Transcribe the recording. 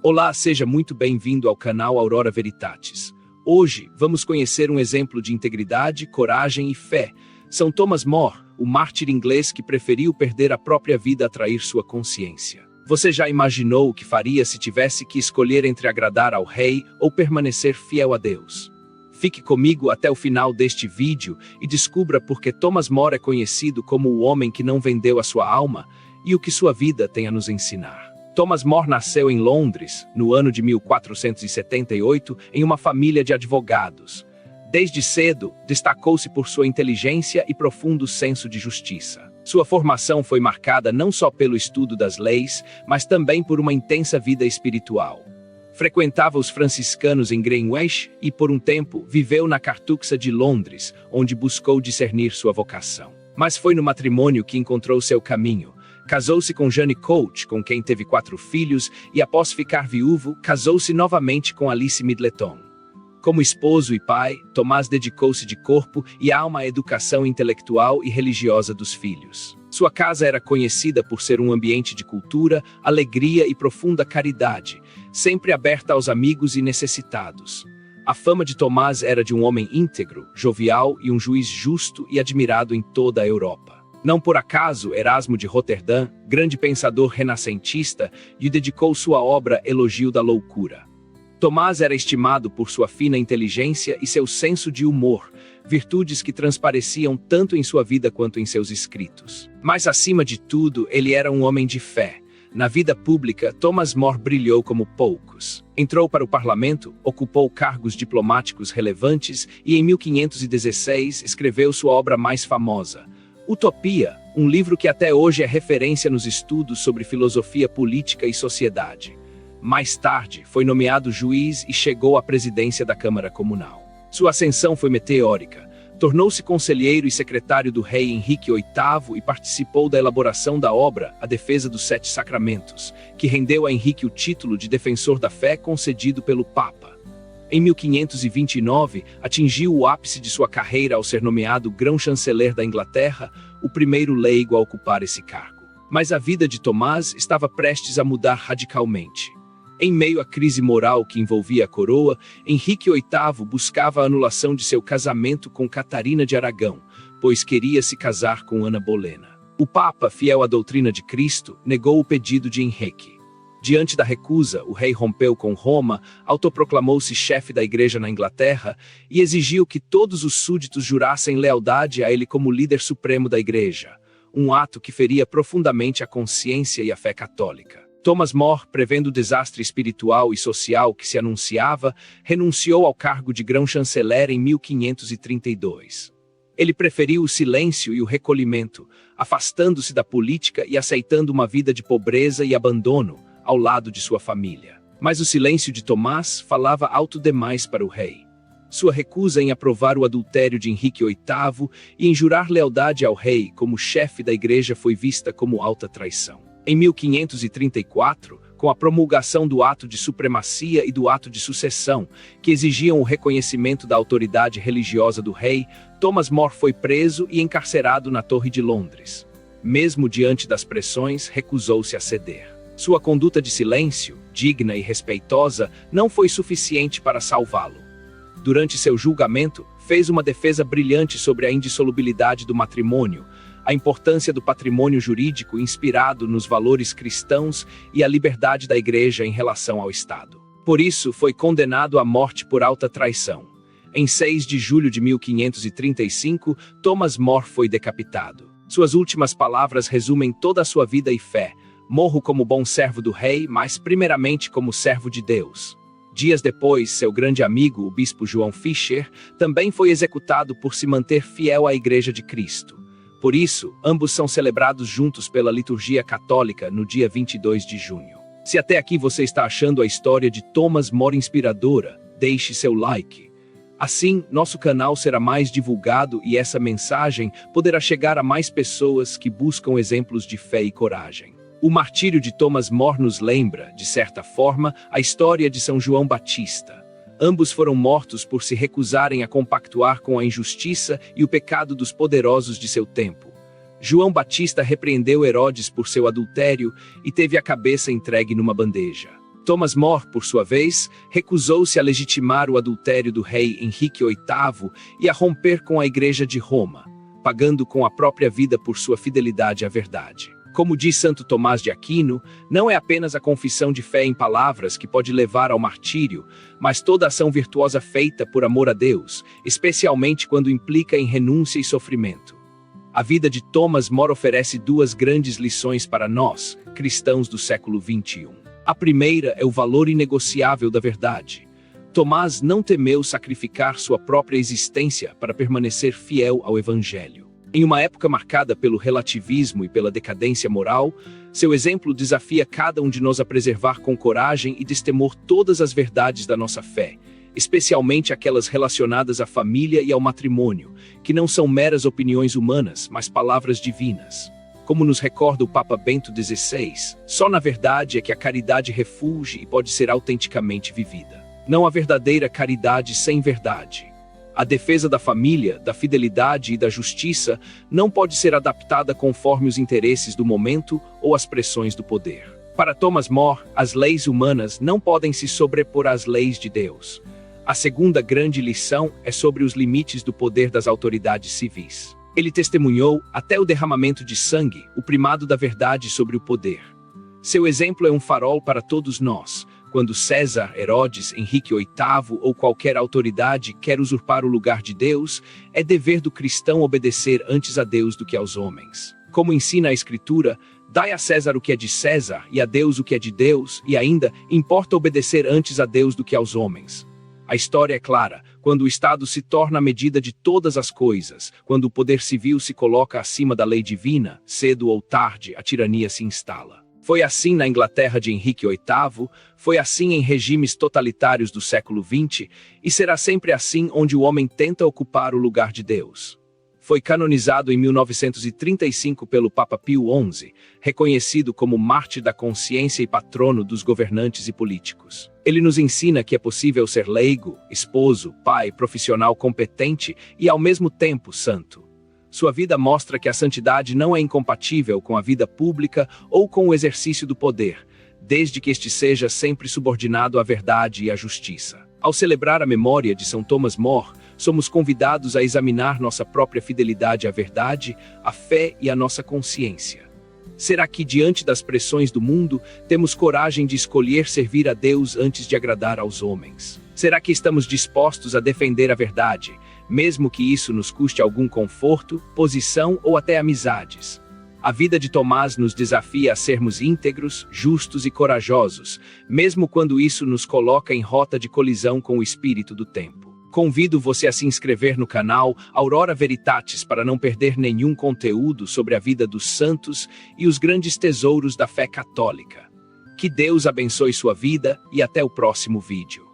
Olá, seja muito bem-vindo ao canal Aurora Veritatis. Hoje, vamos conhecer um exemplo de integridade, coragem e fé. São Thomas More, o mártir inglês que preferiu perder a própria vida a trair sua consciência. Você já imaginou o que faria se tivesse que escolher entre agradar ao rei ou permanecer fiel a Deus? Fique comigo até o final deste vídeo e descubra por que Thomas More é conhecido como o homem que não vendeu a sua alma e o que sua vida tem a nos ensinar. Thomas More nasceu em Londres, no ano de 1478, em uma família de advogados. Desde cedo, destacou-se por sua inteligência e profundo senso de justiça. Sua formação foi marcada não só pelo estudo das leis, mas também por uma intensa vida espiritual. Frequentava os franciscanos em Greenwich e, por um tempo, viveu na Cartuxa de Londres, onde buscou discernir sua vocação. Mas foi no matrimônio que encontrou seu caminho. Casou-se com Jane Coach, com quem teve 4 filhos, e após ficar viúvo, casou-se novamente com Alice Middleton. Como esposo e pai, Tomás dedicou-se de corpo e alma à educação intelectual e religiosa dos filhos. Sua casa era conhecida por ser um ambiente de cultura, alegria e profunda caridade, sempre aberta aos amigos e necessitados. A fama de Tomás era de um homem íntegro, jovial e um juiz justo e admirado em toda a Europa. Não por acaso, Erasmo de Roterdã, grande pensador renascentista, lhe dedicou sua obra Elogio da Loucura. Tomás era estimado por sua fina inteligência e seu senso de humor, virtudes que transpareciam tanto em sua vida quanto em seus escritos. Mas, acima de tudo, ele era um homem de fé. Na vida pública, Thomas More brilhou como poucos. Entrou para o parlamento, ocupou cargos diplomáticos relevantes e, em 1516, escreveu sua obra mais famosa, Utopia, um livro que até hoje é referência nos estudos sobre filosofia política e sociedade. Mais tarde, foi nomeado juiz e chegou à presidência da Câmara Comunal. Sua ascensão foi meteórica. Tornou-se conselheiro e secretário do rei Henrique VIII e participou da elaboração da obra A Defesa dos 7 Sacramentos, que rendeu a Henrique o título de defensor da fé concedido pelo Papa. Em 1529, atingiu o ápice de sua carreira ao ser nomeado grão-chanceler da Inglaterra, o primeiro leigo a ocupar esse cargo. Mas a vida de Tomás estava prestes a mudar radicalmente. Em meio à crise moral que envolvia a coroa, Henrique VIII buscava a anulação de seu casamento com Catarina de Aragão, pois queria se casar com Ana Bolena. O Papa, fiel à doutrina de Cristo, negou o pedido de Henrique. Diante da recusa, o rei rompeu com Roma, autoproclamou-se chefe da igreja na Inglaterra e exigiu que todos os súditos jurassem lealdade a ele como líder supremo da igreja, um ato que feria profundamente a consciência e a fé católica. Thomas More, prevendo o desastre espiritual e social que se anunciava, renunciou ao cargo de grão-chanceler em 1532. Ele preferiu o silêncio e o recolhimento, afastando-se da política e aceitando uma vida de pobreza e abandono, ao lado de sua família. Mas o silêncio de Tomás falava alto demais para o rei. Sua recusa em aprovar o adultério de Henrique VIII e em jurar lealdade ao rei como chefe da igreja foi vista como alta traição. Em 1534, com a promulgação do ato de supremacia e do ato de sucessão, que exigiam o reconhecimento da autoridade religiosa do rei, Thomas More foi preso e encarcerado na Torre de Londres. Mesmo diante das pressões, recusou-se a ceder. Sua conduta de silêncio, digna e respeitosa, não foi suficiente para salvá-lo. Durante seu julgamento, fez uma defesa brilhante sobre a indissolubilidade do matrimônio, a importância do patrimônio jurídico inspirado nos valores cristãos e a liberdade da igreja em relação ao Estado. Por isso, foi condenado à morte por alta traição. Em 6 de julho de 1535, Thomas More foi decapitado. Suas últimas palavras resumem toda a sua vida e fé. Morro como bom servo do rei, mas primeiramente como servo de Deus. Dias depois, seu grande amigo, o bispo João Fisher, também foi executado por se manter fiel à Igreja de Cristo. Por isso, ambos são celebrados juntos pela liturgia católica no dia 22 de junho. Se até aqui você está achando a história de Thomas More inspiradora, deixe seu like. Assim, nosso canal será mais divulgado e essa mensagem poderá chegar a mais pessoas que buscam exemplos de fé e coragem. O martírio de Thomas More nos lembra, de certa forma, a história de São João Batista. Ambos foram mortos por se recusarem a compactuar com a injustiça e o pecado dos poderosos de seu tempo. João Batista repreendeu Herodes por seu adultério e teve a cabeça entregue numa bandeja. Thomas More, por sua vez, recusou-se a legitimar o adultério do rei Henrique VIII e a romper com a Igreja de Roma, pagando com a própria vida por sua fidelidade à verdade. Como diz Santo Tomás de Aquino, não é apenas a confissão de fé em palavras que pode levar ao martírio, mas toda ação virtuosa feita por amor a Deus, especialmente quando implica em renúncia e sofrimento. A vida de Thomas More oferece duas grandes lições para nós, cristãos do século XXI. A primeira é o valor inegociável da verdade. Tomás não temeu sacrificar sua própria existência para permanecer fiel ao Evangelho. Em uma época marcada pelo relativismo e pela decadência moral, seu exemplo desafia cada um de nós a preservar com coragem e destemor todas as verdades da nossa fé, especialmente aquelas relacionadas à família e ao matrimônio, que não são meras opiniões humanas, mas palavras divinas. Como nos recorda o Papa Bento XVI, só na verdade é que a caridade refulge e pode ser autenticamente vivida. Não há verdadeira caridade sem verdade. A defesa da família, da fidelidade e da justiça não pode ser adaptada conforme os interesses do momento ou as pressões do poder. Para Thomas More, as leis humanas não podem se sobrepor às leis de Deus. A segunda grande lição é sobre os limites do poder das autoridades civis. Ele testemunhou, até o derramamento de sangue, o primado da verdade sobre o poder. Seu exemplo é um farol para todos nós. Quando César, Herodes, Henrique VIII ou qualquer autoridade quer usurpar o lugar de Deus, é dever do cristão obedecer antes a Deus do que aos homens. Como ensina a Escritura, dai a César o que é de César e a Deus o que é de Deus, e ainda, importa obedecer antes a Deus do que aos homens. A história é clara, quando o Estado se torna a medida de todas as coisas, quando o poder civil se coloca acima da lei divina, cedo ou tarde a tirania se instala. Foi assim na Inglaterra de Henrique VIII, foi assim em regimes totalitários do século XX, e será sempre assim onde o homem tenta ocupar o lugar de Deus. Foi canonizado em 1935 pelo Papa Pio XI, reconhecido como mártir da consciência e patrono dos governantes e políticos. Ele nos ensina que é possível ser leigo, esposo, pai, profissional competente e ao mesmo tempo santo. Sua vida mostra que a santidade não é incompatível com a vida pública ou com o exercício do poder, desde que este seja sempre subordinado à verdade e à justiça. Ao celebrar a memória de São Thomas More, somos convidados a examinar nossa própria fidelidade à verdade, à fé e à nossa consciência. Será que, diante das pressões do mundo, temos coragem de escolher servir a Deus antes de agradar aos homens? Será que estamos dispostos a defender a verdade, mesmo que isso nos custe algum conforto, posição ou até amizades? A vida de Tomás nos desafia a sermos íntegros, justos e corajosos, mesmo quando isso nos coloca em rota de colisão com o espírito do tempo. Convido você a se inscrever no canal Aurora Veritatis para não perder nenhum conteúdo sobre a vida dos santos e os grandes tesouros da fé católica. Que Deus abençoe sua vida e até o próximo vídeo.